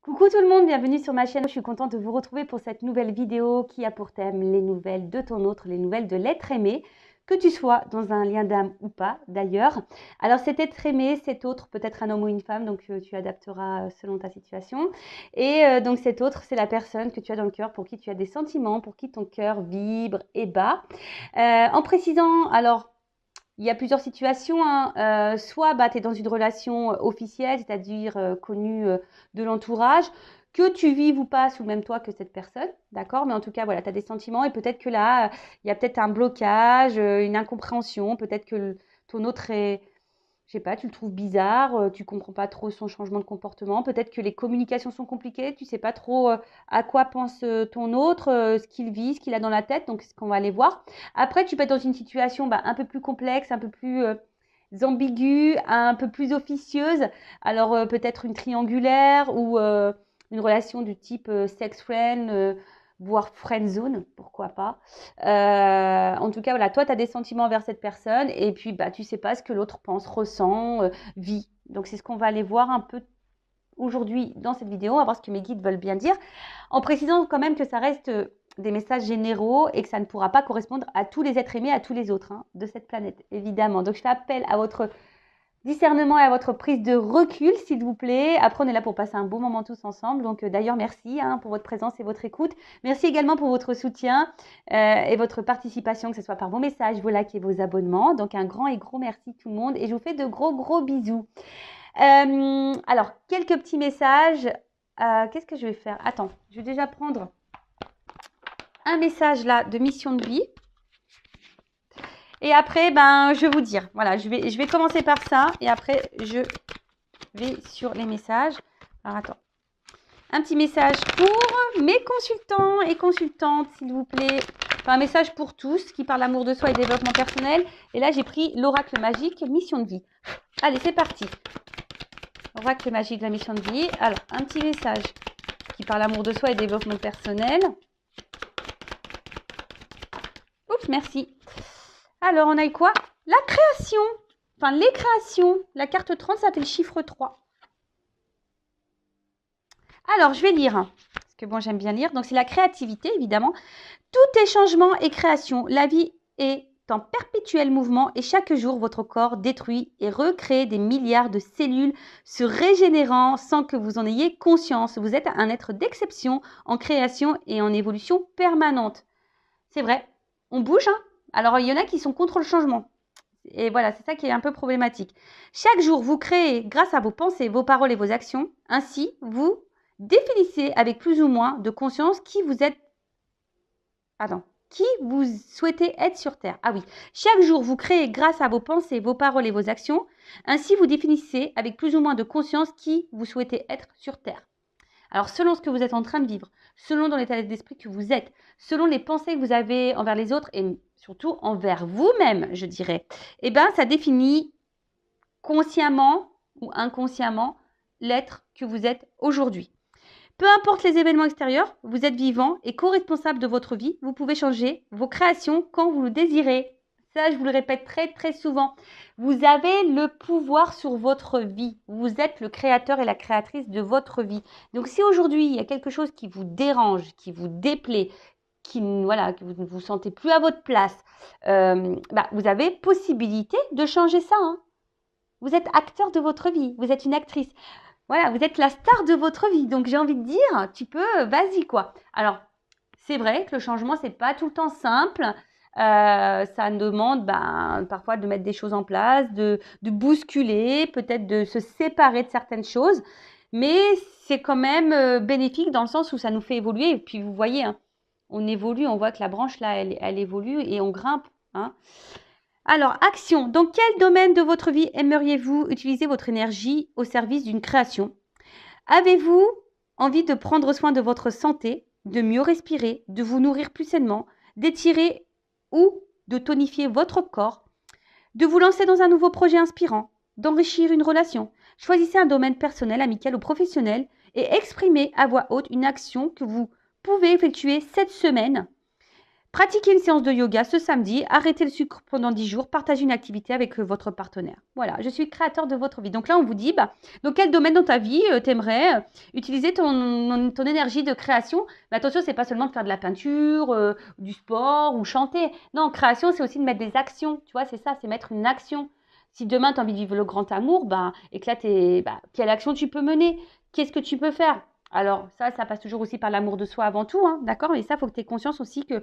Coucou tout le monde, bienvenue sur ma chaîne. Je suis contente de vous retrouver pour cette nouvelle vidéo qui a pour thème les nouvelles de ton autre, les nouvelles de l'être aimé, que tu sois dans un lien d'âme ou pas d'ailleurs. Alors cet être aimé, cet autre, peut-être un homme ou une femme, donc tu adapteras selon ta situation. Et donc cet autre, c'est la personne que tu as dans le cœur, pour qui tu as des sentiments, pour qui ton cœur vibre et bat. En précisant, alors, il y a plusieurs situations, hein. Soit tu es dans une relation officielle, c'est-à-dire connue de l'entourage, que tu vives ou pas sous le même toit que cette personne, d'accord? Mais en tout cas, voilà, tu as des sentiments et peut-être que là, il y a peut-être un blocage, une incompréhension, peut-être que ton autre est, je sais pas, tu le trouves bizarre, tu comprends pas trop son changement de comportement. Peut-être que les communications sont compliquées, tu sais pas trop à quoi pense ton autre, ce qu'il vit, ce qu'il a dans la tête. Donc, c'est ce qu'on va aller voir. Après, tu peux être dans une situation un peu plus complexe, un peu plus ambiguë, un peu plus officieuse. Alors, peut-être une triangulaire ou une relation du type sex friend, voire friend zone, pourquoi pas. En tout cas, voilà, toi, tu as des sentiments envers cette personne et puis tu sais pas ce que l'autre pense, ressent, vit. Donc, c'est ce qu'on va aller voir un peu aujourd'hui dans cette vidéo. On va voir ce que mes guides veulent bien dire, en précisant quand même que ça reste des messages généraux et que ça ne pourra pas correspondre à tous les êtres aimés, à tous les autres de cette planète, évidemment. Donc, je fais appel à votre discernement et à votre prise de recul, s'il vous plaît. Après, on est là pour passer un bon moment tous ensemble. Donc, d'ailleurs, merci pour votre présence et votre écoute. Merci également pour votre soutien et votre participation, que ce soit par vos messages, vos likes et vos abonnements. Donc, un grand et gros merci tout le monde. Et je vous fais de gros bisous. Alors, quelques petits messages. Qu'est-ce que je vais faire? Attends, je vais déjà prendre un message là de mission de vie. Et après, je vais vous dire. Voilà, je vais commencer par ça. Et après, je vais sur les messages. Alors, attends. Un petit message pour mes consultants et consultantes, s'il vous plaît. Enfin, un message pour tous qui parlent d'amour de soi et développement personnel. Et là, j'ai pris l'oracle magique, mission de vie. Allez, c'est parti. Oracle magique, la mission de vie. Alors, un petit message qui parle d'amour de soi et développement personnel. Oups, merci. Alors, on a eu quoi? La création. Enfin, les créations. La carte 30, ça fait le chiffre 3. Alors, je vais lire. Parce que bon, j'aime bien lire. Donc, c'est la créativité, évidemment. Tout est changement et création. La vie est en perpétuel mouvement et chaque jour, votre corps détruit et recrée des milliards de cellules se régénérant sans que vous en ayez conscience. Vous êtes un être d'exception en création et en évolution permanente. C'est vrai, on bouge, hein. Alors, il y en a qui sont contre le changement. Et voilà, c'est ça qui est un peu problématique. Chaque jour, vous créez grâce à vos pensées, vos paroles et vos actions. Ainsi, vous définissez avec plus ou moins de conscience qui vous êtes. Qui vous souhaitez être sur Terre. Ah oui, chaque jour, vous créez grâce à vos pensées, vos paroles et vos actions. Ainsi, vous définissez avec plus ou moins de conscience qui vous souhaitez être sur Terre. Alors, selon ce que vous êtes en train de vivre, selon dans l'état d'esprit que vous êtes, selon les pensées que vous avez envers les autres et surtout envers vous-même, je dirais, ça définit consciemment ou inconsciemment l'être que vous êtes aujourd'hui. Peu importe les événements extérieurs, vous êtes vivant et co-responsable de votre vie. Vous pouvez changer vos créations quand vous le désirez. Ça, je vous le répète très souvent. Vous avez le pouvoir sur votre vie. Vous êtes le créateur et la créatrice de votre vie. Donc, si aujourd'hui, il y a quelque chose qui vous dérange, qui vous déplaît, que vous ne vous sentez plus à votre place, vous avez possibilité de changer ça. Vous êtes acteur de votre vie. Vous êtes une actrice. Voilà, vous êtes la star de votre vie. Donc, j'ai envie de dire, tu peux, vas-y, quoi. Alors, c'est vrai que le changement, c'est pas tout le temps simple. Ça demande parfois de mettre des choses en place, de bousculer, peut-être de se séparer de certaines choses. Mais c'est quand même bénéfique dans le sens où ça nous fait évoluer. Et puis, vous voyez, on évolue, on voit que la branche, là, elle évolue et on grimpe. Alors, action. Dans quel domaine de votre vie aimeriez-vous utiliser votre énergie au service d'une création? Avez-vous envie de prendre soin de votre santé, de mieux respirer, de vous nourrir plus sainement, d'étirer ou de tonifier votre corps, de vous lancer dans un nouveau projet inspirant, d'enrichir une relation? Choisissez un domaine personnel, amical ou professionnel et exprimez à voix haute une action que vous pouvez effectuer cette semaine. Pratiquez une séance de yoga ce samedi, arrêtez le sucre pendant 10 jours, partagez une activité avec votre partenaire. Voilà, je suis créateur de votre vie. Donc là, on vous dit, dans quel domaine dans ta vie t'aimerais utiliser ton énergie de création. Mais attention, c'est pas seulement de faire de la peinture, du sport ou chanter. Non, création, c'est aussi de mettre des actions. Tu vois, c'est ça, c'est mettre une action. Si demain, tu as envie de vivre le grand amour, quelle action tu peux mener? Qu'est-ce que tu peux faire? Alors, ça passe toujours aussi par l'amour de soi avant tout, hein, d'accord? Et ça, il faut que tu aies conscience aussi que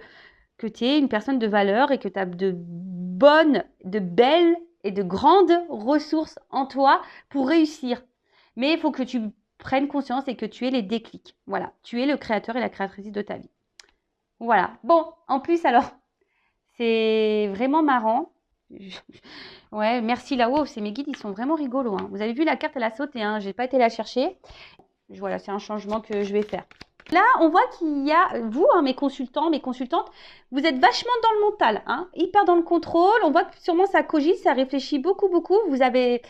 tu es une personne de valeur et que tu as de bonnes, de belles et de grandes ressources en toi pour réussir. Mais il faut que tu prennes conscience et que tu aies les déclics. Voilà, tu es le créateur et la créatrice de ta vie. Voilà. Bon, en plus, alors, c'est vraiment marrant. Ouais, merci là-haut, c'est mes guides, ils sont vraiment rigolos, hein. Vous avez vu, la carte, elle a sauté, hein. Je n'ai pas été la chercher. Voilà, c'est un changement que je vais faire. Là, on voit qu'il y a, vous, hein, mes consultants, mes consultantes, vous êtes vachement dans le mental, hein, hyper dans le contrôle. On voit que sûrement ça cogite, ça réfléchit beaucoup, beaucoup. Vous êtes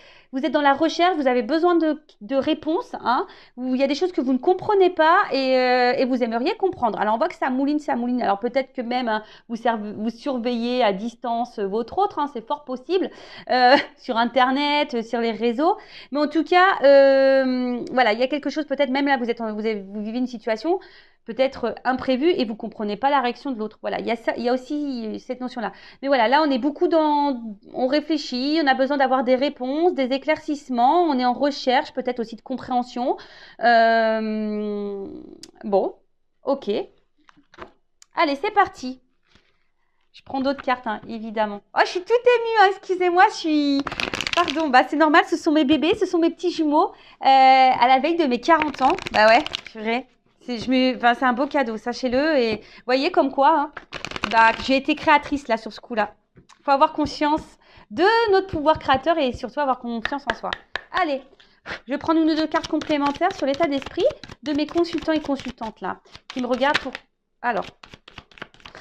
dans la recherche, vous avez besoin de réponses, hein, où il y a des choses que vous ne comprenez pas et vous aimeriez comprendre. Alors, on voit que ça mouline, ça mouline. Alors, peut-être que même hein, vous surveillez à distance votre autre, hein, c'est fort possible, sur Internet, sur les réseaux. Mais en tout cas, voilà, il y a quelque chose, peut-être même là, vous vivez une situation peut-être imprévue et vous ne comprenez pas la réaction de l'autre. Voilà, il y a aussi cette notion-là. Mais voilà, là, on est beaucoup on réfléchit, on a besoin d'avoir des réponses, des éclaircissements, on est en recherche, peut-être aussi de compréhension. Bon, ok. Allez, c'est parti. Je prends d'autres cartes, hein, évidemment. Oh, je suis toute émue, hein, excusez-moi, Pardon, c'est normal, ce sont mes bébés, ce sont mes petits jumeaux à la veille de mes 40 ans. Bah ouais, purée. C'est un beau cadeau, sachez-le. Et vous voyez comme quoi, hein, j'ai été créatrice là sur ce coup-là. Il faut avoir conscience de notre pouvoir créateur et surtout avoir confiance en soi. Allez, je vais prendre une ou deux cartes complémentaires sur l'état d'esprit de mes consultants et consultantes là, qui me regardent pour... Alors.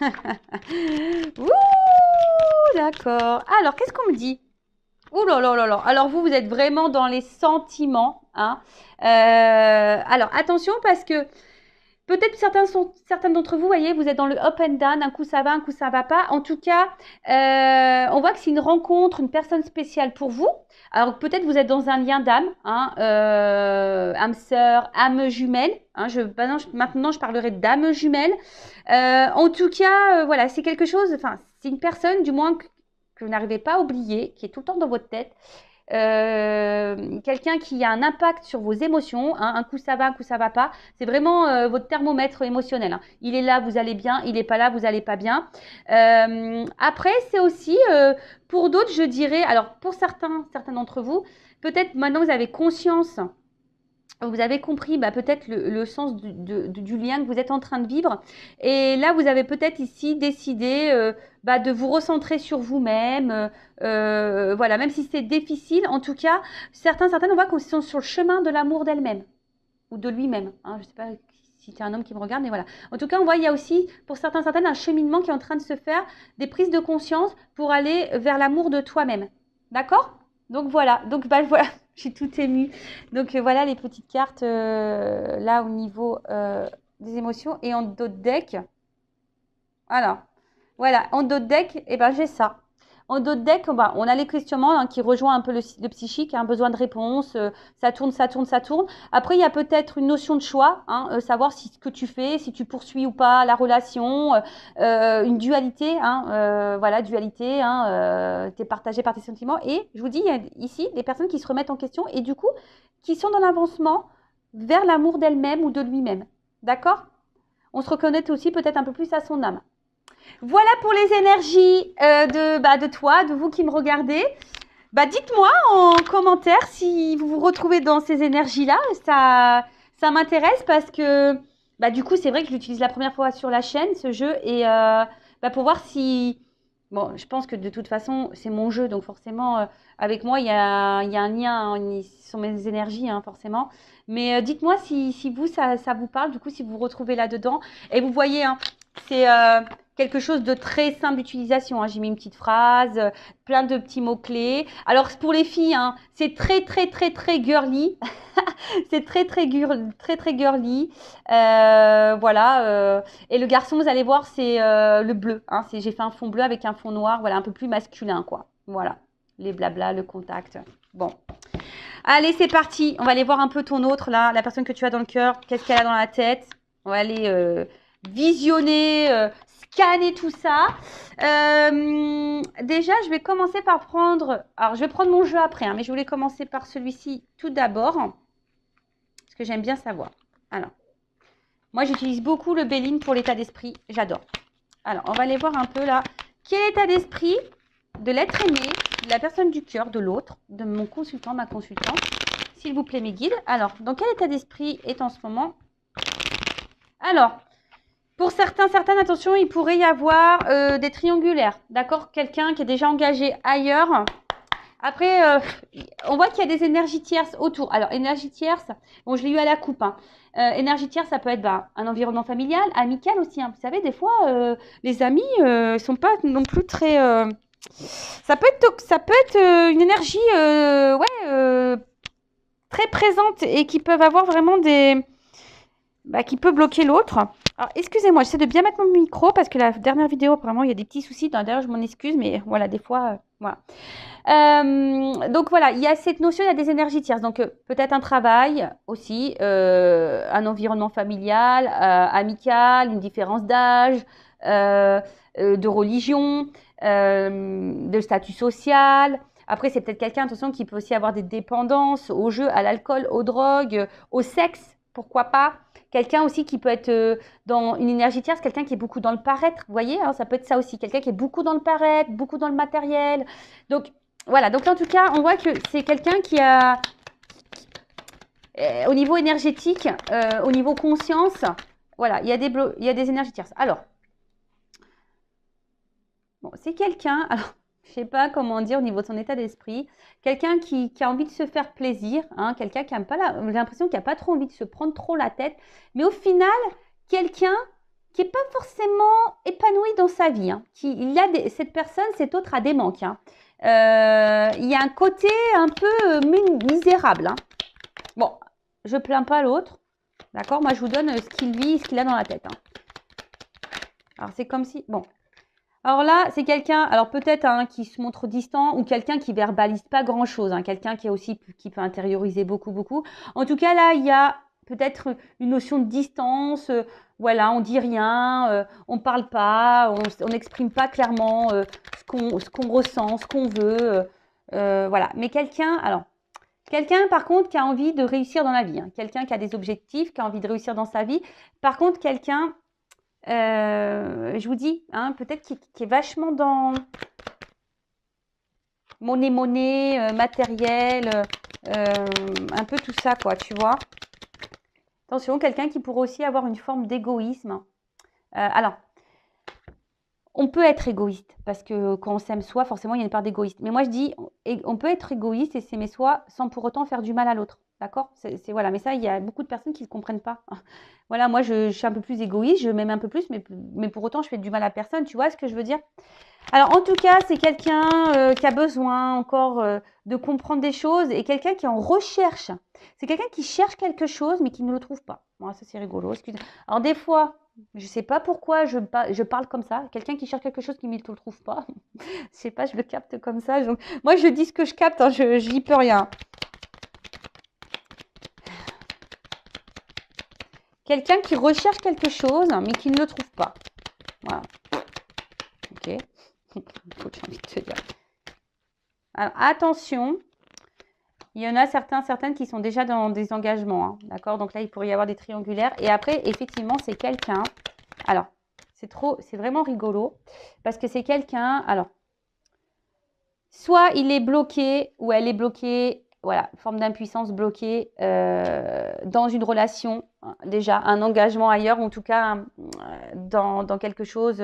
Ouh, d'accord. Alors, qu'est-ce qu'on me dit? Ouh là là là là. Alors, vous êtes vraiment dans les sentiments, hein. Alors, attention parce que peut-être certains d'entre vous, voyez, vous êtes dans le up and down, un coup ça va, un coup ça va pas. En tout cas, on voit que c'est une rencontre, une personne spéciale pour vous. Alors peut-être vous êtes dans un lien d'âme, hein, âme sœur, âme jumelle. Hein, maintenant, je parlerai d'âme jumelle. En tout cas, voilà, c'est quelque chose, enfin, c'est une personne, du moins, que vous n'arrivez pas à oublier, qui est tout le temps dans votre tête. Quelqu'un qui a un impact sur vos émotions, hein, un coup ça va, un coup ça va pas, c'est vraiment votre thermomètre émotionnel, hein. Il est là, vous allez bien, il n'est pas là, vous allez pas bien. Après, c'est aussi pour d'autres, je dirais, alors pour certains d'entre vous, peut-être maintenant vous avez conscience, vous avez compris peut-être le sens du lien que vous êtes en train de vivre. Et là, vous avez peut-être ici décidé de vous recentrer sur vous-même. Voilà, même si c'est difficile, en tout cas, certaines, on voit qu'ils sont sur le chemin de l'amour d'elle-même ou de lui-même. Hein, je ne sais pas si tu es un homme qui me regarde, mais voilà. En tout cas, on voit il y a aussi, pour certaines, un cheminement qui est en train de se faire, des prises de conscience pour aller vers l'amour de toi-même. D'accord ? Donc voilà, voilà, je suis toute émue. Donc voilà les petites cartes là au niveau des émotions. Et en dos de deck, alors, voilà, en dos de deck, j'ai ça. En dos de deck, on a les questionnements hein, qui rejoignent un peu le psychique, un besoin de réponse, ça tourne. Après, il y a peut-être une notion de choix, hein, savoir si ce que tu fais, si tu poursuis ou pas la relation, une dualité, hein, voilà, dualité, hein, tu es partagé par tes sentiments. Et je vous dis, il y a ici des personnes qui se remettent en question et du coup, qui sont dans l'avancement vers l'amour d'elle-même ou de lui-même. D'accord ? On se reconnaît aussi peut-être un peu plus à son âme. Voilà pour les énergies de toi, de vous qui me regardez. Dites-moi en commentaire si vous vous retrouvez dans ces énergies-là. Ça m'intéresse parce que du coup, c'est vrai que je l'utilise la première fois sur la chaîne, ce jeu. Et pour voir si... Bon, je pense que de toute façon, c'est mon jeu. Donc forcément, avec moi, il y a un lien. Hein, ce sont mes énergies, hein, forcément. Mais dites-moi si vous, ça vous parle. Du coup, si vous vous retrouvez là-dedans. Et vous voyez, hein, c'est... quelque chose de très simple d'utilisation, hein. J'ai mis une petite phrase, plein de petits mots-clés. Alors, pour les filles, hein, c'est très girly. C'est très girly. Voilà. Et le garçon, vous allez voir, c'est le bleu. Hein. J'ai fait un fond bleu avec un fond noir. Voilà, un peu plus masculin, quoi. Voilà. Les blabla, le contact. Bon. Allez, c'est parti. On va aller voir un peu ton autre, là. La personne que tu as dans le cœur. Qu'est-ce qu'elle a dans la tête? On va aller visionner, scanner tout ça. Déjà, je vais commencer par prendre... Alors, je vais prendre mon jeu après, hein, mais je voulais commencer par celui-ci tout d'abord. Parce que j'aime bien savoir. Alors, moi, j'utilise beaucoup le Béline pour l'état d'esprit. J'adore. Alors, on va aller voir un peu là. Quel état d'esprit de l'être aimé, de la personne du cœur, de l'autre, de mon consultant, ma consultante. S'il vous plaît, mes guides. Alors, dans quel état d'esprit est en ce moment? Alors, pour certaines, attention, il pourrait y avoir des triangulaires. D'accord? Quelqu'un qui est déjà engagé ailleurs. Après, on voit qu'il y a des énergies tierces autour. Alors, énergie tierce, bon, je l'ai eu à la coupe. Hein. Énergie tierce, ça peut être un environnement familial, amical aussi. Hein. Vous savez, des fois, les amis ne sont pas non plus très... ça peut être une énergie très présente et qui peuvent avoir vraiment des... qui peut bloquer l'autre. Alors, excusez-moi, j'essaie de bien mettre mon micro parce que la dernière vidéo, apparemment, il y a des petits soucis. D'ailleurs, je m'en excuse, mais voilà, des fois, voilà. Donc, voilà, il y a cette notion, il y a des énergies tierces. Donc, peut-être un travail aussi, un environnement familial, amical, une différence d'âge, de religion, de statut social. Après, c'est peut-être quelqu'un, attention, qui peut aussi avoir des dépendances au jeu, à l'alcool, aux drogues, au sexe, pourquoi pas. Quelqu'un aussi qui peut être dans une énergie tierce, quelqu'un qui est beaucoup dans le paraître, vous voyez, hein, ça peut être ça aussi, quelqu'un qui est beaucoup dans le paraître, beaucoup dans le matériel. Donc, voilà, donc en tout cas, on voit que c'est quelqu'un qui a, au niveau énergétique, au niveau conscience, voilà, il y a des énergies tierces. Alors, bon, c'est quelqu'un, alors, je ne sais pas comment dire au niveau de son état d'esprit, quelqu'un qui a envie de se faire plaisir, hein, quelqu'un qui n'a pas j'ai l'impression qu'il n'a pas trop envie de se prendre trop la tête, mais au final, quelqu'un qui n'est pas forcément épanoui dans sa vie. Hein, cette personne, cet autre a des manques. Hein. Il y a un côté un peu misérable. Hein. Bon, je ne plains pas l'autre, d'accord? Moi, je vous donne ce qu'il vit, ce qu'il a dans la tête. Hein. Alors, c'est comme si... Bon... Alors là, c'est quelqu'un, alors peut-être hein, qui se montre distant ou quelqu'un qui verbalise pas grand-chose, hein, quelqu'un qui peut intérioriser beaucoup. En tout cas, là, il y a peut-être une notion de distance, voilà, on dit rien, on parle pas, on n'exprime pas clairement ce qu'on ressent, ce qu'on veut, voilà. Mais quelqu'un par contre qui a envie de réussir dans la vie, hein, quelqu'un qui a des objectifs, qui a envie de réussir dans sa vie. Par contre, quelqu'un je vous dis, hein, peut-être qui est vachement dans monnaie, matériel, un peu tout ça, quoi, tu vois. Attention, quelqu'un qui pourrait aussi avoir une forme d'égoïsme. Alors, on peut être égoïste, parce que quand on s'aime soi, forcément, il y a une part d'égoïste. Mais moi, je dis, on peut être égoïste et s'aimer soi sans pour autant faire du mal à l'autre. D'accord? Voilà. Mais ça, il y a beaucoup de personnes qui ne comprennent pas. Voilà, moi, je suis un peu plus égoïste, je m'aime un peu plus, mais pour autant, je fais du mal à personne. Tu vois ce que je veux dire? Alors, en tout cas, c'est quelqu'un qui a besoin encore de comprendre des choses et quelqu'un qui est en recherche. C'est quelqu'un qui cherche quelque chose, mais qui ne le trouve pas. Bon, ça, c'est rigolo. Alors, des fois, je ne sais pas pourquoi je parle comme ça. Quelqu'un qui cherche quelque chose qui ne le trouve pas. Je ne sais pas, je le capte comme ça. Donc, moi, je dis ce que je capte, hein, je n'y peux rien. Quelqu'un qui recherche quelque chose, mais qui ne le trouve pas. Voilà. Ok. J'ai envie de te dire. Alors, attention. Il y en a certaines qui sont déjà dans des engagements. Hein, d'accord? Donc là, il pourrait y avoir des triangulaires. Et après, effectivement, c'est quelqu'un. Alors, c'est vraiment rigolo. Parce que c'est quelqu'un. Alors, soit il est bloqué ou elle est bloquée. Voilà, forme d'impuissance bloquée dans une relation, déjà un engagement ailleurs, ou en tout cas dans quelque chose,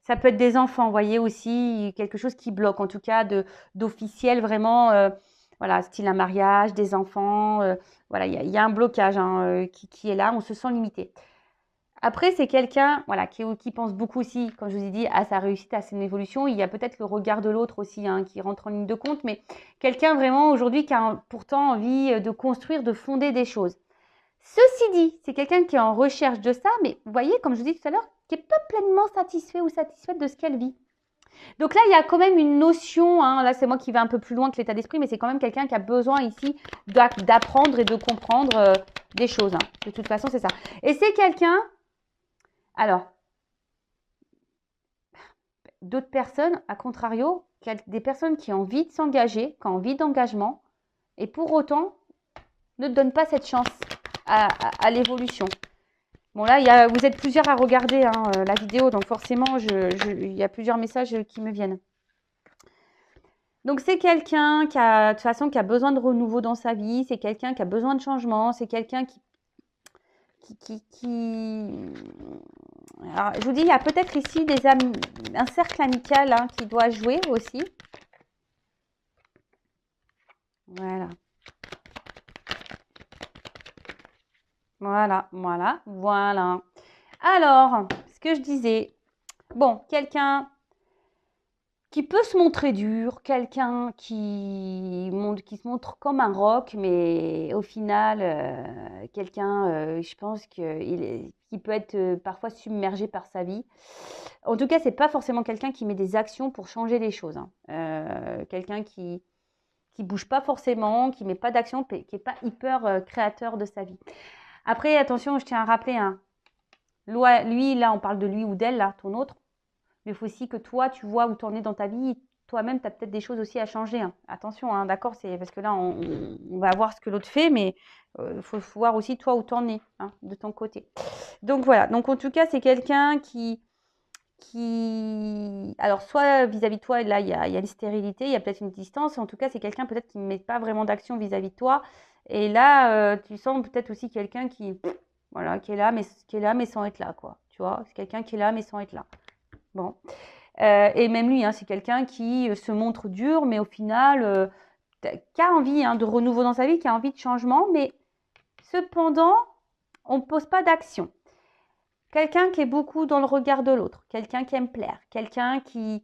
ça peut être des enfants, vous voyez aussi, quelque chose qui bloque, en tout cas d'officiel vraiment, voilà, style un mariage, des enfants, voilà, il y a un blocage hein, qui est là, on se sent limité. Après, c'est quelqu'un voilà, qui pense beaucoup aussi, comme je vous ai dit, à sa réussite, à son évolution. Il y a peut-être le regard de l'autre aussi hein, qui rentre en ligne de compte, mais quelqu'un vraiment aujourd'hui qui a pourtant envie de construire, de fonder des choses. Ceci dit, c'est quelqu'un qui est en recherche de ça, mais vous voyez, comme je vous dis tout à l'heure, qui n'est pas pleinement satisfait ou satisfaite de ce qu'elle vit. Donc là, il y a quand même une notion, hein, là c'est moi qui vais un peu plus loin que l'état d'esprit, mais c'est quand même quelqu'un qui a besoin ici d'apprendre et de comprendre des choses. Hein. De toute façon, c'est ça. Et c'est quelqu'un, alors, d'autres personnes, à contrario, des personnes qui ont envie de s'engager, qui ont envie d'engagement, et pour autant, ne donnent pas cette chance à l'évolution. Bon là, vous êtes plusieurs à regarder hein, la vidéo, donc forcément, il y a plusieurs messages qui me viennent. Donc c'est quelqu'un qui a, de toute façon, qui a besoin de renouveau dans sa vie, c'est quelqu'un qui a besoin de changement, c'est quelqu'un qui... Alors, je vous dis, il y a peut-être ici un cercle amical hein, qui doit jouer aussi. Voilà. Voilà. Alors, ce que je disais, bon, quelqu'un qui peut se montrer dur, quelqu'un qui se montre comme un roc, mais au final, quelqu'un, je pense qui peut être parfois submergé par sa vie. En tout cas, c'est pas forcément quelqu'un qui met des actions pour changer les choses. Hein. Quelqu'un qui bouge pas forcément, qui met pas d'action, qui est pas hyper créateur de sa vie. Après, attention, je tiens à rappeler, hein, lui, là, on parle de lui ou d'elle, là, ton autre. Mais il faut aussi que toi, tu vois où tu en es dans ta vie. Toi-même, tu as peut-être des choses aussi à changer. Hein. Attention, hein, d'accord, c'est parce que là, on va voir ce que l'autre fait, mais il faut voir aussi toi où tu en es, hein, de ton côté. Donc voilà, donc en tout cas, c'est quelqu'un qui... Alors, soit vis-à-vis de toi, là, il y a une stérilité, il y a peut-être une distance. En tout cas, c'est quelqu'un peut-être qui ne met pas vraiment d'action vis-à-vis de toi. Et là, tu sens peut-être aussi quelqu'un voilà, qui est là, mais sans être là, quoi. Tu vois, c'est quelqu'un qui est là, mais sans être là. Bon. Et même lui, hein, c'est quelqu'un qui se montre dur, mais au final, qui a envie hein, de renouveau dans sa vie, qui a envie de changement, mais cependant, on ne pose pas d'action. Quelqu'un qui est beaucoup dans le regard de l'autre, quelqu'un qui aime plaire, quelqu'un qui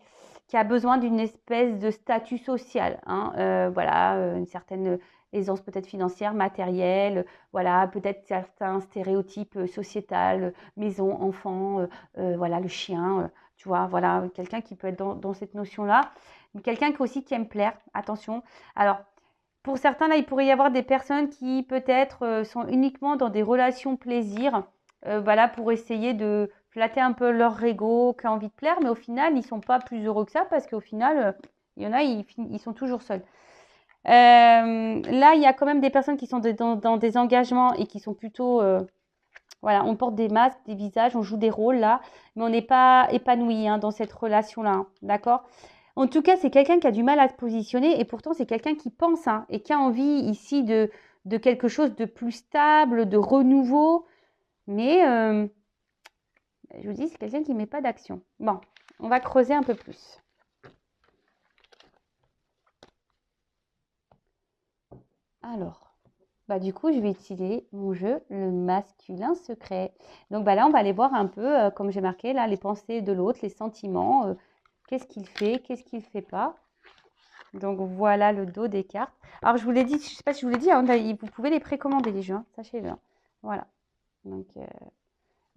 a besoin d'une espèce de statut social. Hein, voilà, une certaine aisance peut-être financière, matérielle, voilà, peut-être certains stéréotypes sociétals, maison, enfant, voilà, le chien, tu vois, voilà, quelqu'un qui peut être dans cette notion-là. Mais quelqu'un aussi qui aime plaire, attention. Alors, pour certains, là, il pourrait y avoir des personnes qui peut-être sont uniquement dans des relations plaisir, voilà, pour essayer de flatter un peu leur ego, qui a envie de plaire, mais au final, ils ne sont pas plus heureux que ça parce qu'au final, il y en a, ils sont toujours seuls. Là, il y a quand même des personnes qui sont dans des engagements et qui sont plutôt... voilà, on porte des masques, des visages, on joue des rôles là, mais on n'est pas épanoui hein, dans cette relation-là, hein, d'accord? En tout cas, c'est quelqu'un qui a du mal à se positionner et pourtant, c'est quelqu'un qui pense hein, et qui a envie ici de quelque chose de plus stable, de renouveau. Mais, je vous dis, c'est quelqu'un qui ne met pas d'action. Bon, on va creuser un peu plus. Alors, du coup, je vais utiliser mon jeu, le masculin secret. Donc, là, on va aller voir un peu, comme j'ai marqué, là, les pensées de l'autre, les sentiments. Qu'est-ce qu'il fait, qu'est-ce qu'il ne fait pas. Donc, voilà le dos des cartes. Alors, je vous l'ai dit, je ne sais pas si je vous l'ai dit, hein, vous pouvez les précommander, les jeux, hein, sachez-le. Hein. Voilà. Donc,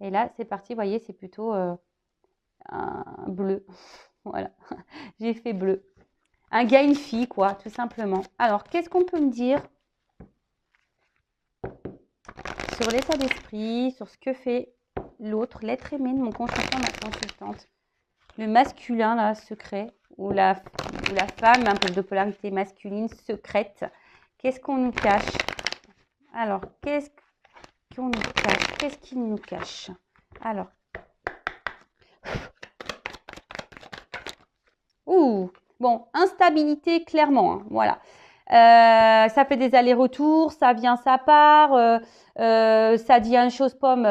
et là, c'est parti. Vous voyez, c'est plutôt un bleu. Voilà. J'ai fait bleu. Un gars, une fille, quoi, tout simplement. Alors, qu'est-ce qu'on peut me dire sur l'état d'esprit, sur ce que fait l'autre, l'être aimé de mon consultant, ma consultante, le masculin là, secret, ou la femme, un peu de polarité masculine, secrète. Qu'est-ce qu'on nous cache? Alors, qu'est-ce qu'on nous cache? Qu'est-ce qu'il nous cache? Alors. Ouh, bon, instabilité, clairement, hein, voilà. Ça fait des allers-retours, ça vient, ça part, ça dit une chose pomme,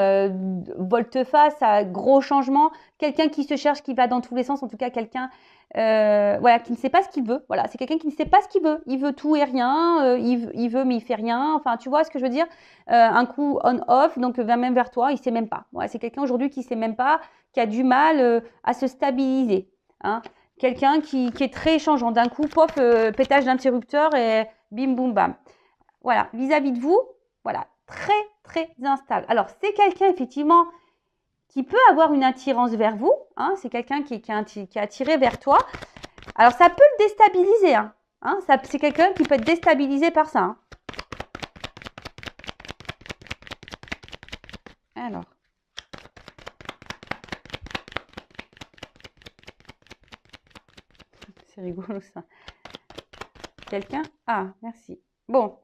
volte-face, gros changement. Quelqu'un qui se cherche, qui va dans tous les sens, en tout cas quelqu'un voilà, qui ne sait pas ce qu'il veut. Voilà, c'est quelqu'un qui ne sait pas ce qu'il veut. Il veut tout et rien. Il veut, mais il fait rien. Enfin, tu vois ce que je veux dire? Un coup on-off, donc même vers toi, il sait même pas. Voilà, c'est quelqu'un aujourd'hui qui sait même pas, qui a du mal à se stabiliser. Hein. Quelqu'un qui est très changeant. D'un coup, pof, pétage d'interrupteur et bim, boum, bam. Voilà, vis-à-vis de vous, voilà, très, très instable. Alors, c'est quelqu'un, effectivement, qui peut avoir une attirance vers vous. Hein, c'est quelqu'un qui est attiré vers toi. Alors, ça peut le déstabiliser. Hein, c'est quelqu'un qui peut être déstabilisé par ça. Hein. Alors. C'est rigolo, ça. Quelqu'un? Ah, merci. Bon.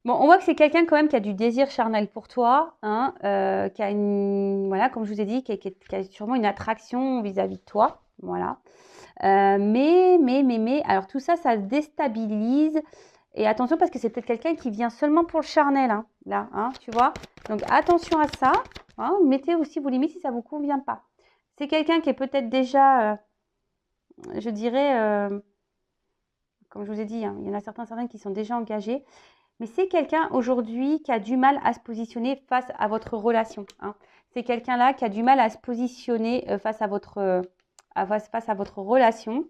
Bon, on voit que c'est quelqu'un quand même qui a du désir charnel pour toi, hein, qui a une, voilà, comme je vous ai dit, qui a sûrement une attraction vis-à-vis de toi, voilà. Mais, alors tout ça, ça déstabilise. Et attention parce que c'est peut-être quelqu'un qui vient seulement pour le charnel, hein, là, hein, tu vois. Donc attention à ça. Hein, mettez aussi vos limites si ça ne vous convient pas. C'est quelqu'un qui est peut-être déjà, je dirais, comme je vous ai dit, hein, il y en a certains qui sont déjà engagés. Mais c'est quelqu'un aujourd'hui qui a du mal à se positionner face à votre relation. Hein. C'est quelqu'un-là qui a du mal à se positionner face à votre relation.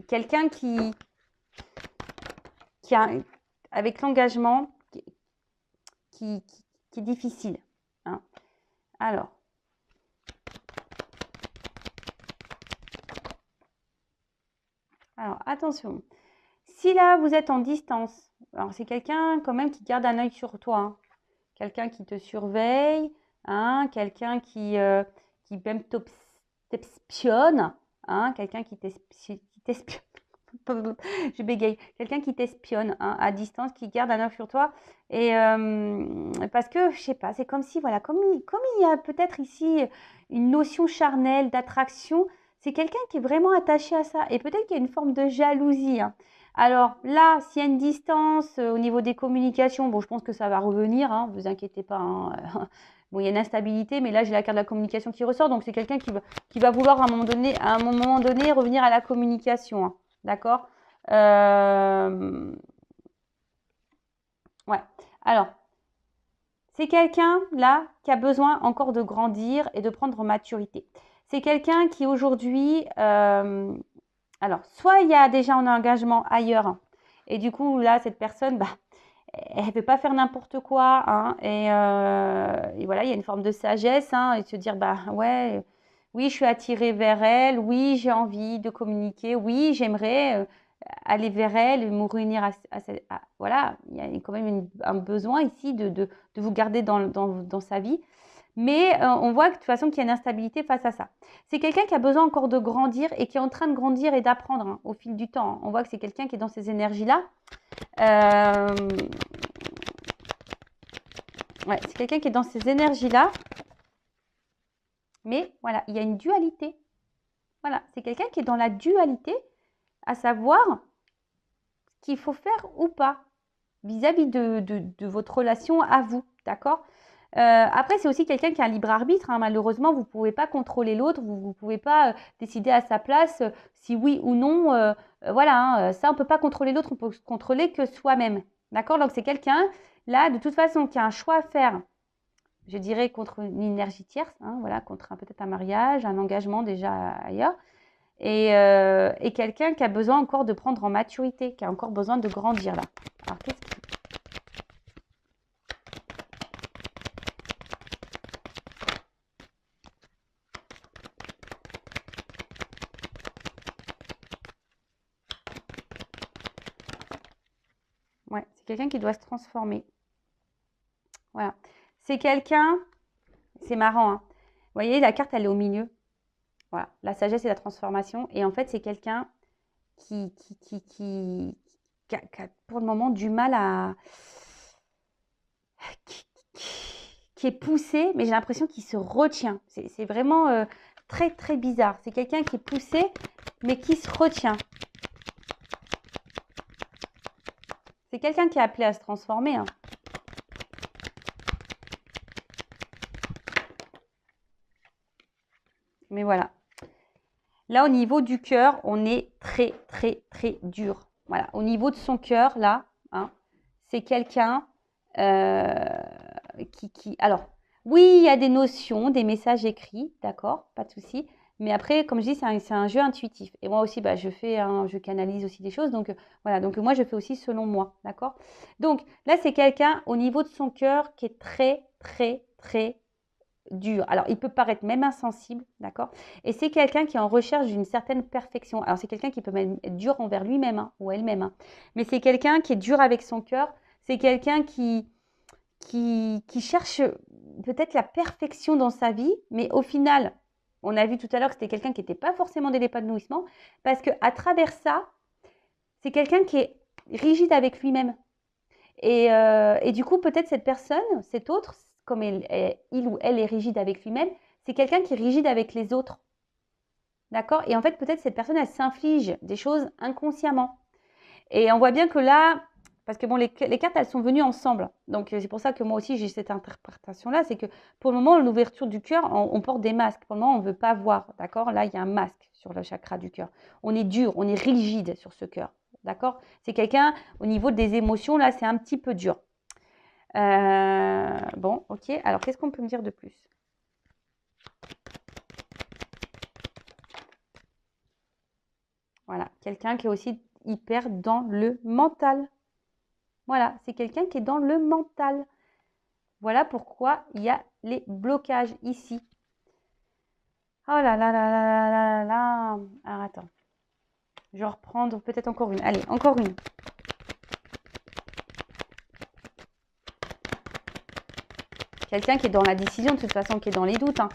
Quelqu'un qui a, avec l'engagement, qui est difficile. Hein. Alors. Alors, attention. Si là, vous êtes en distance, alors c'est quelqu'un quand même qui garde un œil sur toi. Hein. Quelqu'un qui te surveille, hein, quelqu'un qui même t'espionne, hein, quelqu'un qui t'espionne. Je bégaye. Quelqu'un qui t'espionne hein, à distance, qui garde un œil sur toi. Et parce que, je sais pas, c'est comme si, voilà, comme il y a peut-être ici une notion charnelle d'attraction, c'est quelqu'un qui est vraiment attaché à ça. Et peut-être qu'il y a une forme de jalousie. Hein. Alors là, s'il y a une distance au niveau des communications, bon, je pense que ça va revenir, hein, vous inquiétez pas. Hein. Bon, il y a une instabilité, mais là, j'ai la carte de la communication qui ressort. Donc, c'est quelqu'un qui va vouloir à un moment donné revenir à la communication. Hein. D'accord Ouais. Alors, c'est quelqu'un, là, qui a besoin encore de grandir et de prendre en maturité. C'est quelqu'un qui, aujourd'hui, alors, soit il y a déjà un engagement ailleurs, hein, et du coup, là, cette personne, bah, elle ne veut pas faire n'importe quoi, hein, et voilà, il y a une forme de sagesse, hein, et de se dire, bah, ouais, oui, je suis attirée vers elle, oui, j'ai envie de communiquer, oui, j'aimerais aller vers elle et me réunir voilà, il y a quand même un besoin ici de vous garder dans sa vie. Mais on voit que, de toute façon qu'il y a une instabilité face à ça. C'est quelqu'un qui a besoin encore de grandir et qui est en train de grandir et d'apprendre hein, au fil du temps. On voit que c'est quelqu'un qui est dans ces énergies-là. Ouais, c'est quelqu'un qui est dans ces énergies-là. Mais voilà, il y a une dualité. Voilà, c'est quelqu'un qui est dans la dualité, à savoir ce qu'il faut faire ou pas vis-à-vis de votre relation à vous. D'accord après, c'est aussi quelqu'un qui a un libre arbitre. Hein. Malheureusement, vous ne pouvez pas contrôler l'autre. Vous ne pouvez pas décider à sa place si oui ou non. Voilà, hein, ça, on ne peut pas contrôler l'autre. On peut contrôler que soi-même. D'accord. Donc, c'est quelqu'un, là, de toute façon, qui a un choix à faire, je dirais, contre une énergie tierce. Hein, voilà, contre peut-être un mariage, un engagement déjà ailleurs. Et quelqu'un qui a besoin encore de prendre en maturité, qui a encore besoin de grandir, là. Alors, qu'est-ce qui... Ouais, c'est quelqu'un qui doit se transformer. Voilà. C'est quelqu'un, c'est marrant, hein. Vous voyez, la carte, elle est au milieu. Voilà, la sagesse et la transformation. Et en fait, c'est quelqu'un qui a pour le moment du mal à... qui est poussé, mais j'ai l'impression qu'il se retient. C'est vraiment très, très bizarre. C'est quelqu'un qui est poussé, mais qui se retient. C'est quelqu'un qui est appelé à se transformer. Hein. Mais voilà. Là, au niveau du cœur, on est très, très, très dur. Voilà. Au niveau de son cœur, là, hein, c'est quelqu'un Alors, oui, il y a des notions, des messages écrits, d'accord, pas de souci. Mais après, comme je dis, c'est un jeu intuitif. Et moi aussi, bah, je canalise aussi des choses. Donc, voilà. Donc, moi, je fais aussi selon moi, d'accord. Donc, là, c'est quelqu'un au niveau de son cœur qui est très, très, très dur. Alors, il peut paraître même insensible, d'accord? Et c'est quelqu'un qui est en recherche d'une certaine perfection. Alors, c'est quelqu'un qui peut même être dur envers lui-même hein, ou elle-même. Hein. Mais c'est quelqu'un qui est dur avec son cœur. C'est quelqu'un qui cherche peut-être la perfection dans sa vie, mais au final, on a vu tout à l'heure que c'était quelqu'un qui n'était pas forcément dans l'épanouissement, parce qu'à travers ça, c'est quelqu'un qui est rigide avec lui-même. Et du coup, peut-être cette personne, cet autre, comme il ou elle est rigide avec lui-même, c'est quelqu'un qui est rigide avec les autres. D'accord? Et en fait, peut-être cette personne, elle s'inflige des choses inconsciemment. Et on voit bien que là, parce que bon, les cartes, elles sont venues ensemble. Donc, c'est pour ça que moi aussi, j'ai cette interprétation-là. C'est que pour le moment, l'ouverture du cœur, on porte des masques. Pour le moment, on ne veut pas voir. D'accord? Là, il y a un masque sur le chakra du cœur. On est dur, on est rigide sur ce cœur. D'accord? C'est quelqu'un, au niveau des émotions, là, c'est un petit peu dur. Bon, ok. Alors, qu'est-ce qu'on peut me dire de plus? Voilà. Quelqu'un qui est aussi hyper dans le mental. Voilà. C'est quelqu'un qui est dans le mental. Voilà pourquoi il y a les blocages ici. Oh là là là là là là là. Alors, attends. Je vais reprendre peut-être encore une. Allez, encore une. Quelqu'un qui est dans la décision, de toute façon, qui est dans les doutes. Hein.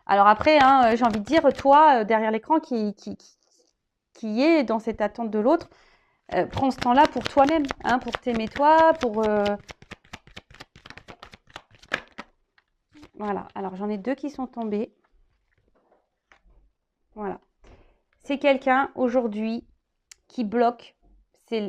Alors après, hein, j'ai envie de dire, toi, derrière l'écran, qui est dans cette attente de l'autre, prends ce temps-là pour toi-même, hein, pour t'aimer toi, pour... Voilà, alors j'en ai deux qui sont tombés. Voilà. C'est quelqu'un, aujourd'hui, qui bloque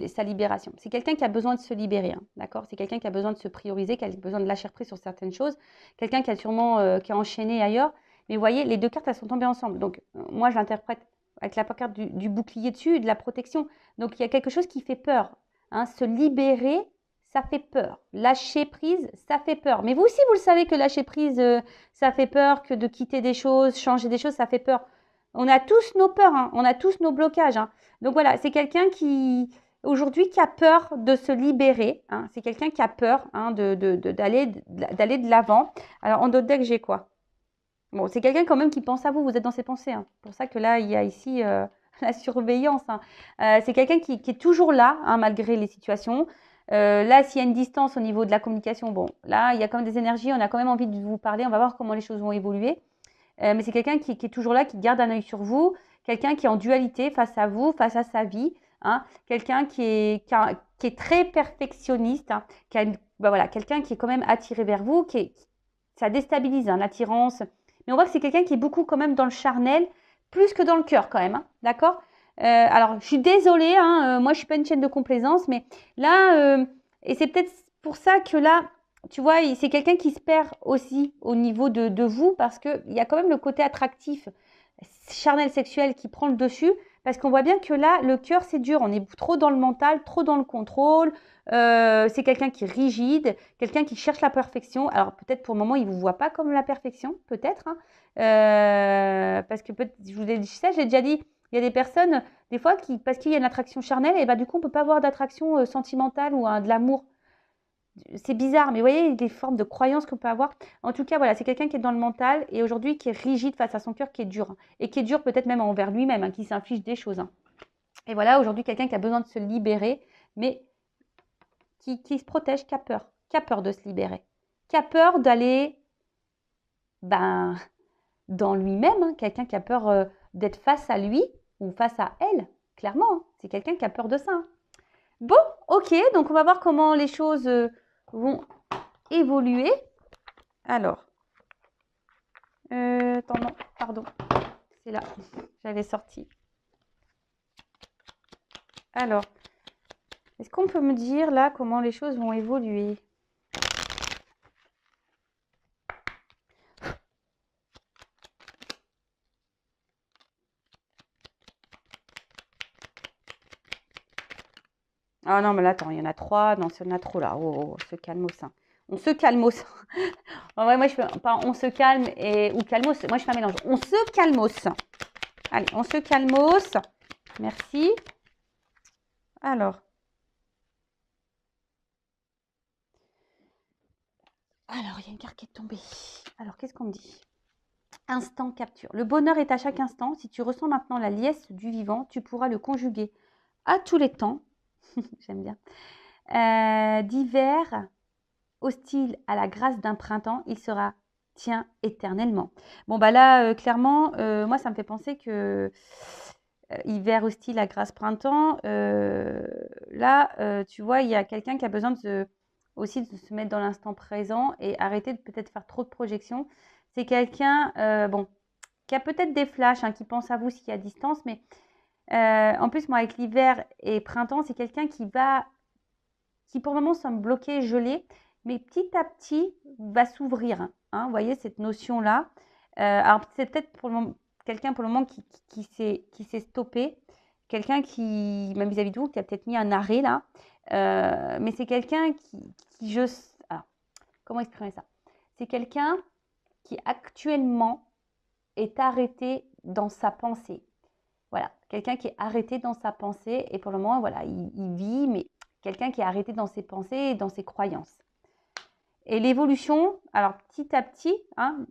sa libération. C'est quelqu'un qui a besoin de se libérer, hein, d'accord? C'est quelqu'un qui a besoin de se prioriser, qui a besoin de lâcher prise sur certaines choses. Quelqu'un qui a sûrement qui a enchaîné ailleurs. Mais vous voyez, les deux cartes, elles sont tombées ensemble. Donc, moi, je l'interprète avec la carte du bouclier dessus et de la protection. Donc, il y a quelque chose qui fait peur. Hein. Se libérer, ça fait peur. Lâcher prise, ça fait peur. Mais vous aussi, vous le savez que lâcher prise, ça fait peur, que de quitter des choses, changer des choses, ça fait peur. On a tous nos peurs, hein. On a tous nos blocages. Hein. Donc voilà, c'est quelqu'un qui, aujourd'hui, qui a peur de se libérer. Hein. C'est quelqu'un qui a peur hein, d'aller de l'avant. Alors, en d'autres decks, j'ai quoi? Bon, c'est quelqu'un quand même qui pense à vous. Vous êtes dans ses pensées. Hein. C'est pour ça que là, il y a ici la surveillance. Hein. C'est quelqu'un qui est toujours là, hein, malgré les situations. Là, s'il y a une distance au niveau de la communication, bon, là, il y a quand même des énergies. On a quand même envie de vous parler. On va voir comment les choses vont évoluer. Mais c'est quelqu'un qui est toujours là, qui garde un œil sur vous. Quelqu'un qui est en dualité face à vous, face à sa vie. Hein, quelqu'un qui est très perfectionniste, hein, voilà, quelqu'un qui est quand même attiré vers vous, ça déstabilise hein, l'attirance. Mais on voit que c'est quelqu'un qui est beaucoup quand même dans le charnel, plus que dans le cœur quand même, hein, d'accord alors, je suis désolée, hein, moi je ne suis pas une chaîne de complaisance, mais là, et c'est peut-être pour ça que là, tu vois, c'est quelqu'un qui se perd aussi au niveau de vous, parce qu'il y a quand même le côté attractif, charnel sexuel qui prend le dessus, parce qu'on voit bien que là, le cœur, c'est dur. On est trop dans le mental, trop dans le contrôle. C'est quelqu'un qui est rigide, quelqu'un qui cherche la perfection. Alors, peut-être pour le moment, il ne vous voit pas comme la perfection, peut-être. Hein. Parce que, je vous ai dit ça, j'ai déjà dit, il y a des personnes, des fois, parce qu'il y a une attraction charnelle, et bah, du coup, on ne peut pas avoir d'attraction sentimentale ou de l'amour. C'est bizarre, mais vous voyez les formes de croyances qu'on peut avoir. En tout cas, voilà, c'est quelqu'un qui est dans le mental et aujourd'hui qui est rigide face à son cœur, qui est dur. Hein, et qui est dur peut-être même envers lui-même, hein, qui s'inflige des choses. Hein. Et voilà, aujourd'hui, quelqu'un qui a besoin de se libérer, mais qui se protège, qui a peur de se libérer, qui a peur d'aller dans lui-même. Hein, quelqu'un qui a peur d'être face à lui ou face à elle, clairement. Hein, c'est quelqu'un qui a peur de ça. Hein. Bon, ok, donc on va voir comment les choses vont évoluer. Alors, attends, non, pardon, c'est là, j'avais sorti. Alors, est-ce qu'on peut me dire là comment les choses vont évoluer? Ah non, mais là, attends, il y en a 3. Non, il y en a trop là. Oh, on se calme hein. On se calmos. En vrai, moi, je fais pas on se calme ou calmos. Moi, je fais un mélange. On se calmos. Allez, on se calmos. Merci. Alors, il y a une carte qui est tombée. Alors, qu'est-ce qu'on me dit? Instant capture. Le bonheur est à chaque instant. Si tu ressens maintenant la liesse du vivant, tu pourras le conjuguer à tous les temps. J'aime bien. D'hiver, hostile à la grâce d'un printemps, il sera tien éternellement. Bon, bah là, clairement, moi, ça me fait penser que hiver hostile à grâce printemps, là, tu vois, il y a quelqu'un qui a besoin aussi de se mettre dans l'instant présent et arrêter de peut-être faire trop de projections. C'est quelqu'un, bon, qui a peut-être des flashs, hein, qui pense à vous s'il y a distance, mais en plus, moi, avec l'hiver et printemps, c'est quelqu'un qui pour le moment semble bloqué, gelé, mais petit à petit va s'ouvrir. Hein, vous voyez cette notion-là. Alors, c'est peut-être pour le moment, quelqu'un pour le moment qui s'est stoppé, quelqu'un qui, même vis-à-vis de vous, qui a peut-être mis un arrêt là, mais c'est quelqu'un alors, comment exprimer ça? C'est quelqu'un qui actuellement est arrêté dans sa pensée. Voilà, quelqu'un qui est arrêté dans sa pensée et pour le moment, voilà, il vit, mais quelqu'un qui est arrêté dans ses pensées et dans ses croyances. Et l'évolution, alors petit à petit, hein,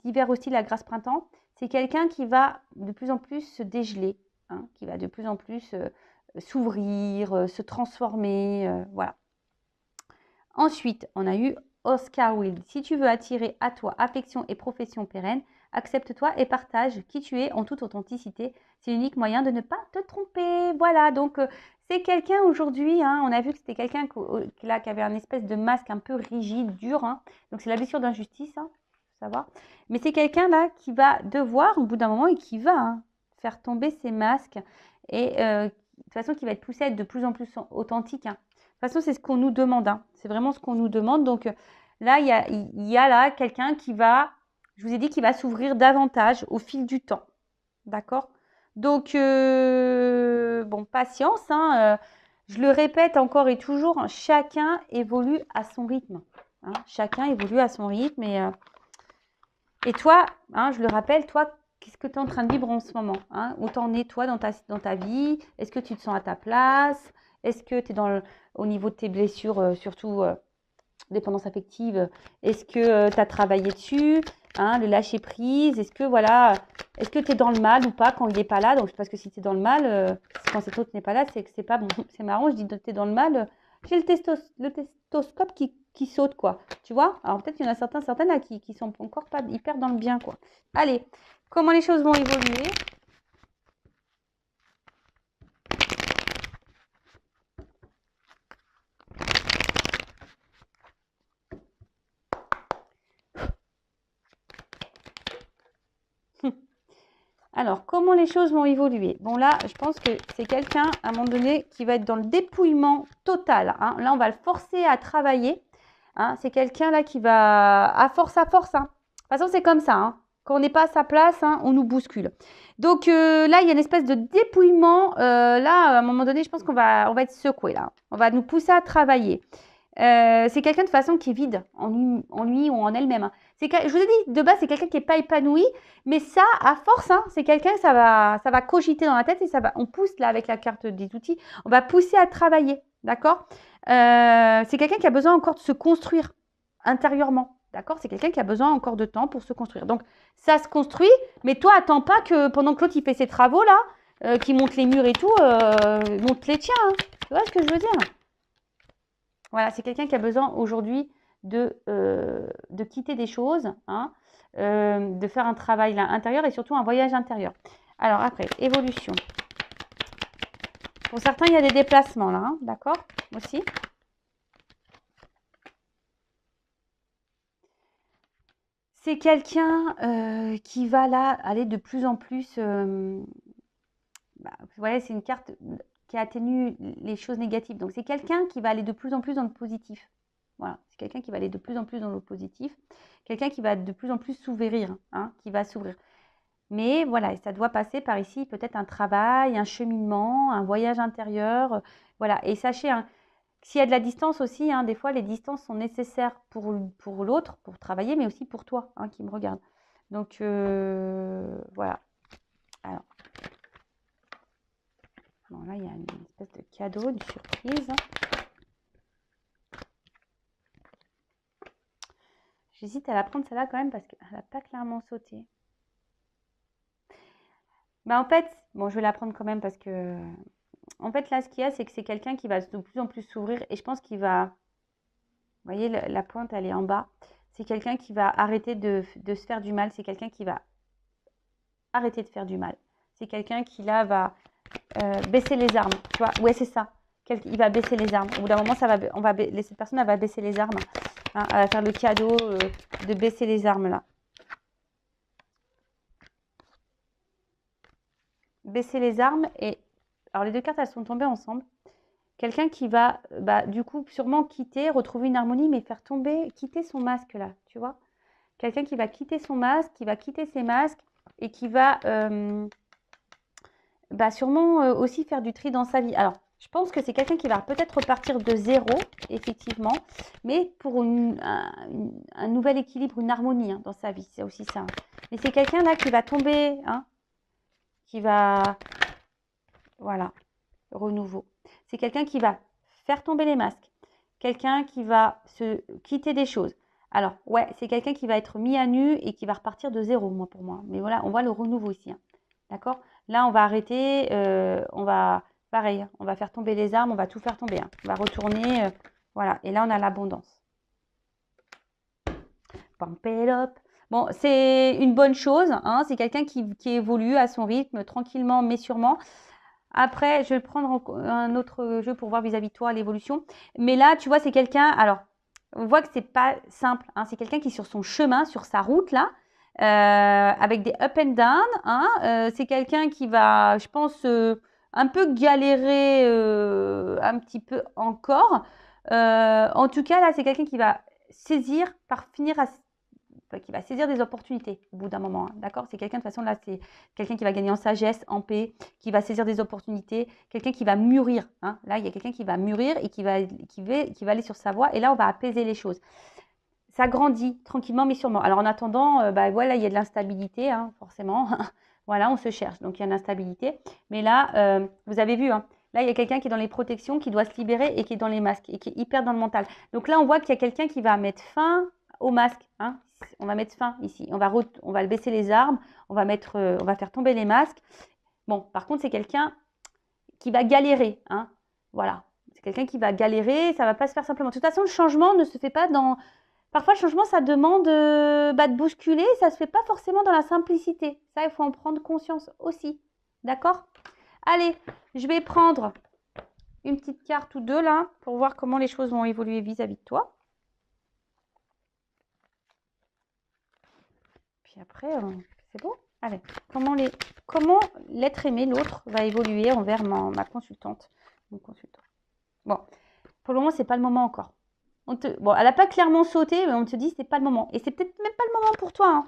d'hiver hostile à grâce printemps, c'est quelqu'un qui va de plus en plus se dégeler, hein, qui va de plus en plus s'ouvrir, se transformer, voilà. Ensuite, on a eu Oscar Wilde. Si tu veux attirer à toi affection et profession pérenne, accepte-toi et partage qui tu es en toute authenticité. C'est l'unique moyen de ne pas te tromper. Voilà, donc c'est quelqu'un aujourd'hui, hein, on a vu que c'était quelqu'un qui avait un espèce de masque un peu rigide, dur. Hein, donc c'est la blessure d'injustice, hein, faut savoir. Mais c'est quelqu'un là qui va devoir, au bout d'un moment, et qui va faire tomber ses masques. Et de toute façon, qui va être poussé à être de plus en plus authentique. Hein. De toute façon, c'est ce qu'on nous demande. Hein. C'est vraiment ce qu'on nous demande. Donc là, il y a là quelqu'un qui va, je vous ai dit, qui va s'ouvrir davantage au fil du temps. D'accord? Donc, bon, patience. Hein, je le répète encore et toujours, hein, chacun évolue à son rythme. Hein, chacun évolue à son rythme. Et toi, hein, je le rappelle, toi, qu'est-ce que tu es en train de vivre en ce moment, hein? Où t'en es, toi, dans ta vie? Est-ce que tu te sens à ta place? Est-ce que tu es au niveau de tes blessures, surtout dépendance affective? Est-ce que tu as travaillé dessus, hein, le lâcher prise? Est-ce que, voilà, est-ce que tu es dans le mal ou pas quand il n'est pas là? Donc, parce que si tu es dans le mal, quand cet autre n'est pas là, c'est que c'est pas bon. C'est marrant, je dis tu es dans le mal. J'ai le testoscope qui saute, quoi. Tu vois? Alors, peut-être qu'il y en a certaines là qui sont encore pas hyper dans le bien, quoi. Allez, comment les choses vont évoluer? Alors, comment les choses vont évoluer? Bon, là, je pense que c'est quelqu'un, à un moment donné, qui va être dans le dépouillement total. Hein. Là, on va le forcer à travailler. Hein. C'est quelqu'un, là, qui va à force. Hein. De toute façon, c'est comme ça. Hein. Quand on n'est pas à sa place, hein, on nous bouscule. Donc, là, il y a une espèce de dépouillement. Là, à un moment donné, je pense qu'on va être secoué, là. On va nous pousser à travailler. C'est quelqu'un de façon qui est vide en lui ou en elle-même. Hein. Je vous ai dit, de base, c'est quelqu'un qui n'est pas épanoui, mais ça, à force, hein, c'est quelqu'un, ça va cogiter dans la tête et on pousse là avec la carte des outils, on va pousser à travailler, d'accord? C'est quelqu'un qui a besoin encore de se construire intérieurement, d'accord? C'est quelqu'un qui a besoin encore de temps pour se construire. Donc, ça se construit, mais toi, attends pas que pendant que l'autre, il fait ses travaux là, qui monte les murs et tout, monte les tiens, hein. Tu vois ce que je veux dire? Voilà, c'est quelqu'un qui a besoin aujourd'hui de quitter des choses, hein, de faire un travail là, intérieur et surtout un voyage intérieur. Alors après, évolution. Pour certains, il y a des déplacements là, hein, d'accord? Aussi. C'est quelqu'un qui va là aller de plus en plus. Vous voyez, c'est une carte qui atténue les choses négatives. Donc c'est quelqu'un qui va aller de plus en plus dans le positif. Voilà, c'est quelqu'un qui va aller de plus en plus dans le positif. Quelqu'un qui va de plus en plus s'ouvrir, hein, qui va s'ouvrir. Mais voilà, ça doit passer par ici peut-être un travail, un cheminement, un voyage intérieur. Voilà, et sachez, hein, s'il y a de la distance aussi, hein, des fois les distances sont nécessaires pour l'autre, pour travailler, mais aussi pour toi hein, qui me regarde. Donc voilà. Alors, bon, là il y a une espèce de cadeau, une surprise. J'hésite à la prendre celle-là quand même parce qu'elle n'a pas clairement sauté. Bah en fait, bon, je vais la prendre quand même parce que, en fait, là, ce qu'il y a, c'est que c'est quelqu'un qui va de plus en plus s'ouvrir et je pense qu'il va, vous voyez, la pointe, elle est en bas. C'est quelqu'un qui va arrêter de se faire du mal. C'est quelqu'un qui va arrêter de faire du mal. C'est quelqu'un qui, là, va baisser les armes. Tu vois, ouais, c'est ça. Il va baisser les armes. Au bout d'un moment, cette personne, elle va baisser les armes. Hein, elle va faire le cadeau de baisser les armes, là. Baisser les armes et... Alors, les deux cartes, elles sont tombées ensemble. Quelqu'un qui va, du coup, sûrement quitter, retrouver une harmonie, mais faire tomber, quitter son masque, là, tu vois. Quelqu'un qui va quitter son masque, qui va quitter ses masques et qui va sûrement aussi faire du tri dans sa vie. Alors, je pense que c'est quelqu'un qui va peut-être repartir de zéro, effectivement, mais pour un nouvel équilibre, une harmonie hein, dans sa vie, c'est aussi ça. Hein. Mais c'est quelqu'un là qui va tomber, hein, qui va, voilà, renouveau. C'est quelqu'un qui va faire tomber les masques, quelqu'un qui va se quitter des choses. Alors, ouais, c'est quelqu'un qui va être mis à nu et qui va repartir de zéro, moi, pour moi. Mais voilà, on voit le renouveau ici, hein. D'accord? Là, on va arrêter, on va, pareil, hein, on va faire tomber les armes, on va tout faire tomber. Hein. On va retourner, voilà. Et là, on a l'abondance. Pump it up. Bon, c'est une bonne chose, hein. C'est quelqu'un qui évolue à son rythme, tranquillement, mais sûrement. Après, je vais prendre un autre jeu pour voir vis-à-vis de toi l'évolution. Mais là, tu vois, c'est quelqu'un, alors, on voit que c'est pas simple. Hein, c'est quelqu'un qui est sur son chemin, sur sa route, là, avec des up and down. Hein, c'est quelqu'un qui va, je pense, un peu galérer un petit peu encore. En tout cas, là, c'est quelqu'un qui va saisir, qui va saisir des opportunités au bout d'un moment. Hein, d'accord? C'est quelqu'un, de toute façon, là, c'est quelqu'un qui va gagner en sagesse, en paix, qui va saisir des opportunités, quelqu'un qui va mûrir. Hein. Là, il y a quelqu'un qui va mûrir et qui va aller sur sa voie. Et là, on va apaiser les choses. Ça grandit tranquillement, mais sûrement. Alors, en attendant, voilà, il y a de l'instabilité, hein, forcément. Voilà, on se cherche. Donc, il y a de l'instabilité. Mais là, vous avez vu, hein, là, il y a quelqu'un qui est dans les protections, qui doit se libérer et qui est dans les masques et qui est hyper dans le mental. Donc là, on voit qu'il y a quelqu'un qui va mettre fin au masque. Hein. On va mettre fin ici. On va baisser les armes. On va faire tomber les masques. Bon, par contre, c'est quelqu'un qui va galérer. Hein. Voilà. C'est quelqu'un qui va galérer. Ça ne va pas se faire simplement. De toute façon, le changement ne se fait pas dans... Parfois, le changement, ça demande de bousculer. Ça ne se fait pas forcément dans la simplicité. Ça, il faut en prendre conscience aussi. D'accord? Allez, je vais prendre une petite carte ou deux là pour voir comment les choses vont évoluer vis-à-vis de toi. Puis après, c'est bon. Allez, comment l'être aimé, l'autre, va évoluer envers ma consultante, mon consultant. Bon, pour le moment, c'est pas le moment encore. Bon, elle n'a pas clairement sauté, mais on te dit c'est pas le moment. Et c'est peut-être même pas le moment pour toi. Hein.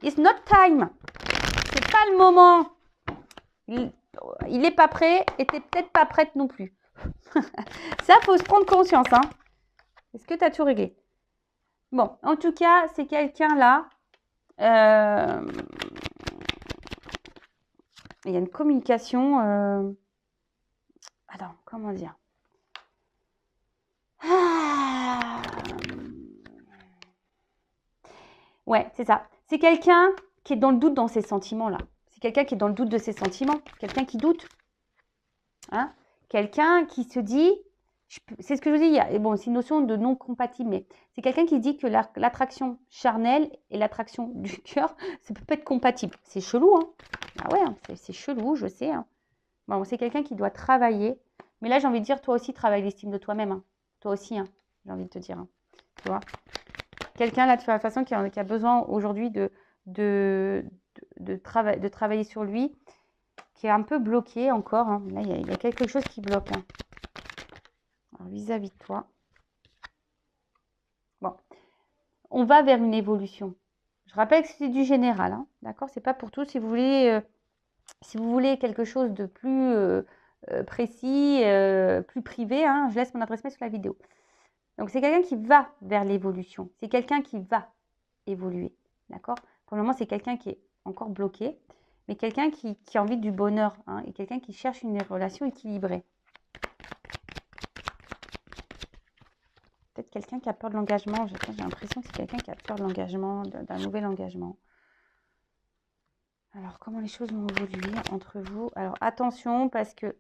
It's not time. C'est pas le moment. Il n'est pas prêt et tu n'es peut-être pas prête non plus. Ça, faut se prendre conscience. Hein. Est-ce que tu as tout réglé? Bon, en tout cas, c'est quelqu'un là. Il y a une communication. Attends, comment dire? Ouais, c'est ça. C'est quelqu'un qui est dans le doute dans ses sentiments là. C'est quelqu'un qui est dans le doute de ses sentiments. Quelqu'un qui doute. Hein? Quelqu'un qui se dit, c'est ce que je vous dis, bon, c'est une notion de non compatible, mais c'est quelqu'un qui dit que l'attraction charnelle et l'attraction du cœur, ça peut pas être compatible. C'est chelou, hein? Ah ouais, hein, c'est chelou, je sais. Hein. Bon, c'est quelqu'un qui doit travailler, mais là, j'ai envie de dire, toi aussi, travaille l'estime de toi-même. Hein. Toi aussi, hein, j'ai envie de te dire. Hein. Tu vois? Quelqu'un, là, de toute façon, qui a besoin aujourd'hui de travailler sur lui, qui est un peu bloqué encore. Hein. Là, il y a quelque chose qui bloque. Hein. Vis-à-vis de toi. Bon. On va vers une évolution. Je rappelle que c'est du général, hein, d'accord? C'est pas pour tout. Si vous voulez quelque chose de plus précis, plus privé, hein, je laisse mon adresse mail sous la vidéo. Donc, c'est quelqu'un qui va vers l'évolution. C'est quelqu'un qui va évoluer, d'accord? Pour le moment, c'est quelqu'un qui est encore bloqué, mais quelqu'un qui a envie du bonheur, hein, et quelqu'un qui cherche une relation équilibrée. Peut-être quelqu'un qui a peur de l'engagement. J'ai l'impression que c'est quelqu'un qui a peur de l'engagement, d'un nouvel engagement. Alors, comment les choses vont évoluer entre vous? Alors, attention, parce que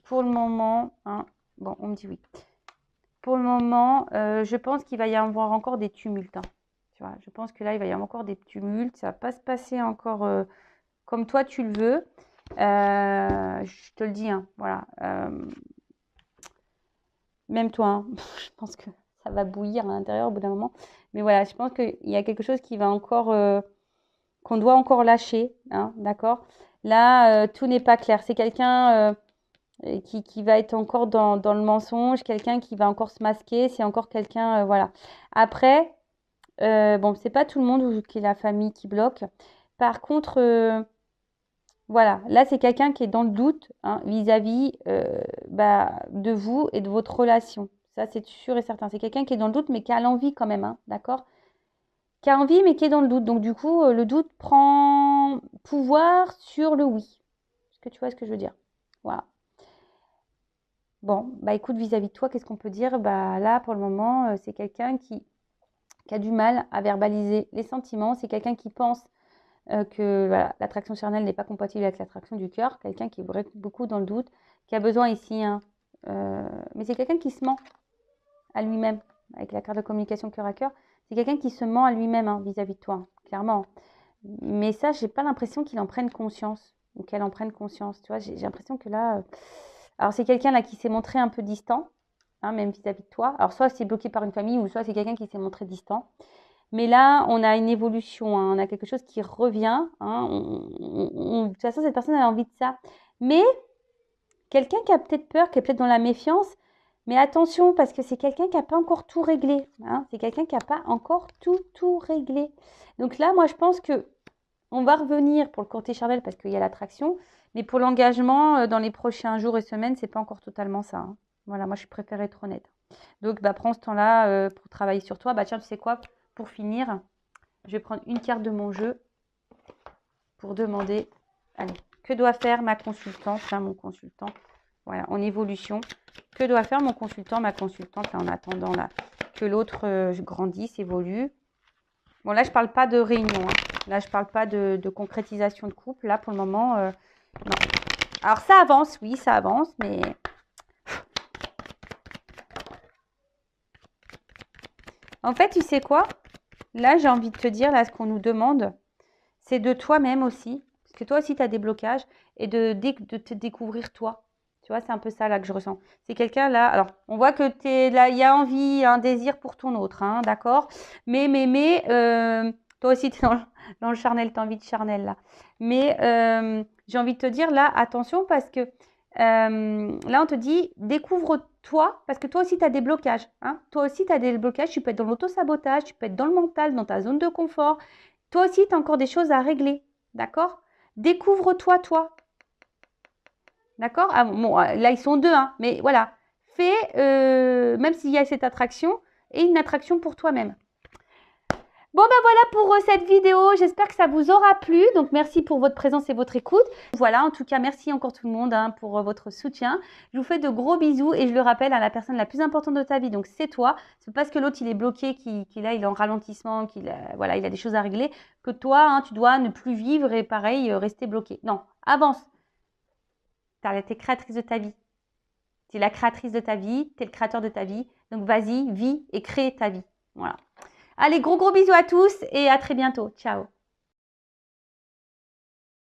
pour le moment, hein, bon, on me dit oui. Pour le moment, je pense qu'il va y avoir encore des tumultes. Hein, tu vois, je pense que là, il va y avoir encore des tumultes. Ça ne va pas se passer encore comme toi, tu le veux. Je te le dis, hein, voilà. Même toi, hein, je pense que ça va bouillir à l'intérieur au bout d'un moment. Mais voilà, je pense qu'il y a quelque chose qui va encore, qu'on doit encore lâcher, hein, d'accord? Là, tout n'est pas clair. C'est quelqu'un qui va être encore dans le mensonge, quelqu'un qui va encore se masquer, c'est encore quelqu'un, voilà. Après, bon, c'est pas tout le monde qui est la famille qui bloque. Par contre, voilà, là, c'est quelqu'un qui est dans le doute, hein, vis-à-vis de vous et de votre relation. Ça, c'est sûr et certain. C'est quelqu'un qui est dans le doute, mais qui a l'envie quand même, hein, d'accord? Qui a envie, mais qui est dans le doute. Donc, du coup, le doute prend pouvoir sur le oui. Est-ce que tu vois ce que je veux dire? Voilà. Bon, bah écoute, vis-à-vis de toi, qu'est-ce qu'on peut dire? Bah là, pour le moment, c'est quelqu'un qui a du mal à verbaliser les sentiments. C'est quelqu'un qui pense que voilà, l'attraction charnelle n'est pas compatible avec l'attraction du cœur. Quelqu'un qui est beaucoup dans le doute, qui a besoin ici, hein, mais c'est quelqu'un qui se ment à lui-même, avec la carte de communication cœur à cœur. C'est quelqu'un qui se ment à lui-même, hein, vis-à-vis de toi, hein, clairement. Mais ça, j'ai pas l'impression qu'il en prenne conscience, ou qu'elle en prenne conscience. Tu vois, j'ai l'impression que là... Alors, c'est quelqu'un là qui s'est montré un peu distant, hein, même vis-à-vis de toi. Alors, soit c'est bloqué par une famille, ou soit c'est quelqu'un qui s'est montré distant. Mais là, on a une évolution, hein, on a quelque chose qui revient. Hein, de toute façon, cette personne a envie de ça. Mais quelqu'un qui a peut-être peur, qui est peut-être dans la méfiance, mais attention, parce que c'est quelqu'un qui n'a pas encore tout réglé. Hein, c'est quelqu'un qui n'a pas encore tout réglé. Donc là, moi, je pense que on va revenir pour le côté charnel parce qu'il y a l'attraction. Mais pour l'engagement, dans les prochains jours et semaines, c'est pas encore totalement ça. Hein. Voilà, moi, je préfère être honnête. Donc, bah, prends ce temps-là pour travailler sur toi. Bah, tiens, tu sais quoi? Pour finir, je vais prendre une carte de mon jeu pour demander, allez, que doit faire ma consultante, là, mon consultant, voilà, en évolution. Que doit faire mon consultant, ma consultante, là, en attendant là, que l'autre grandisse, évolue. Bon, là, je ne parle pas de réunion. Hein. Là, je ne parle pas de concrétisation de couple. Là, pour le moment, non. Alors, ça avance, oui, ça avance, mais... En fait, tu sais quoi? Là, j'ai envie de te dire, là, ce qu'on nous demande, c'est de toi-même aussi. Parce que toi aussi, tu as des blocages. Et de te découvrir toi. Tu vois, c'est un peu ça, là, que je ressens. C'est quelqu'un, là... Alors, on voit que là, il y a envie, un désir pour ton autre, hein, d'accord? Mais, toi aussi, tu es dans le charnel, tu as envie de charnel, là. Mais j'ai envie de te dire, là, attention, parce que là, on te dit, découvre-toi, parce que toi aussi, tu as des blocages. Hein. Toi aussi, tu as des blocages. Tu peux être dans l'auto-sabotage, tu peux être dans le mental, dans ta zone de confort. Toi aussi, tu as encore des choses à régler. D'accord? Découvre-toi, toi. D'accord? Ah, bon, là, ils sont deux, hein, mais voilà. Fais, même s'il y a cette attraction, et une attraction pour toi-même. Bon, ben voilà pour cette vidéo. J'espère que ça vous aura plu. Donc, merci pour votre présence et votre écoute. Voilà, en tout cas, merci encore tout le monde hein, pour votre soutien. Je vous fais de gros bisous et je le rappelle à la personne la plus importante de ta vie. Donc, c'est toi. C'est parce que l'autre, il est bloqué, qu'il est en ralentissement, voilà, il a des choses à régler, que toi, hein, tu dois ne plus vivre et pareil, rester bloqué. Non, avance. Tu es créatrice de ta vie. Tu es la créatrice de ta vie. Tu es le créateur de ta vie. Donc, vas-y, vis et crée ta vie. Voilà. Allez, gros bisous à tous et à très bientôt. Ciao.